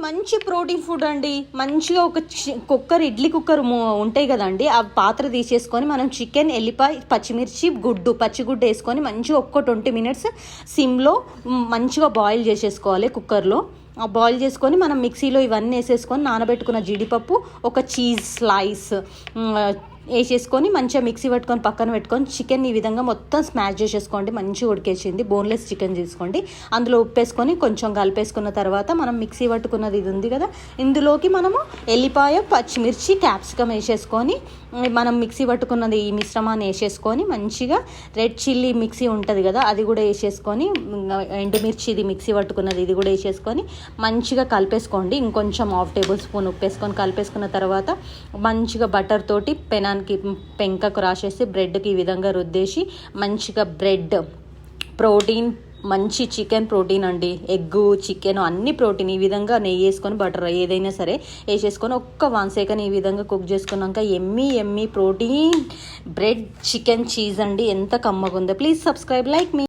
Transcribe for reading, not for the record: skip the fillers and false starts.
మంచి protein food అండి. మంచిగా ఒక కుక్కర్, ఇడ్లీ కుక్కర్ ఉంటాయి కదండి, ఆ పాత్ర తీసేసుకొని మనం చికెన్, ఎల్లిపాయ, పచ్చిమిర్చి, పచ్చిగుడ్డు వేసుకొని మంచిగా ఒక్క 20 minutes సిమ్లో మంచిగా బాయిల్ చేసేసుకోవాలి కుక్కర్లో. బాయిల్ చేసుకొని మనం మిక్సీలో ఇవన్నీ వేసేసుకొని నానబెట్టుకున్న జీడిపప్పు, ఒక చీజ్ స్లైస్ వేసేసుకొని మంచిగా మిక్సీ పట్టుకొని పక్కన పెట్టుకొని చికెన్ ఈ విధంగా మొత్తం స్మాష్ చేసేసుకోండి. మంచిగా ఉడికేసింది. బోన్లెస్ చికెన్ తీసుకోండి. అందులో ఉప్పేసుకొని కొంచెం కలిపేసుకున్న తర్వాత మనం మిక్సీ పట్టుకున్నది ఇది ఉంది కదా, ఇందులోకి మనము ఎల్లిపాయ, పచ్చిమిర్చి, క్యాప్సికమ్ వేసేసుకొని మనం మిక్సీ పట్టుకున్నది ఈ మిశ్రమాన్ని వేసేసుకొని మంచిగా రెడ్ చిల్లీ మిక్సీ ఉంటుంది కదా అది కూడా వేసేసుకొని, ఎండుమిర్చి ఇది మిక్సీ పట్టుకున్నది ఇది కూడా వేసేసుకొని మంచిగా కలిపేసుకోండి. ఇంకొంచెం 1/2 tablespoon ఉప్పేసుకొని కలిపేసుకున్న తర్వాత మంచిగా బటర్ తోటి పెంకకు రాసేసి బ్రెడ్కి ఈ విధంగా రుద్దేసి మంచిగా బ్రెడ్ ప్రోటీన్, మంచి చికెన్ ప్రోటీన్ అండి, ఎగ్గు, చికెన్ అన్ని ప్రోటీన్. ఈ విధంగా నెయ్యి వేసుకొని బటర్ ఏదైనా సరే వేసేసుకొని ఒక్క 1 second ఈ విధంగా కుక్ చేసుకున్నాక Emmy protein bread chicken cheese అండి. ఎంత కమ్మగా ఉందో. Please subscribe, like me.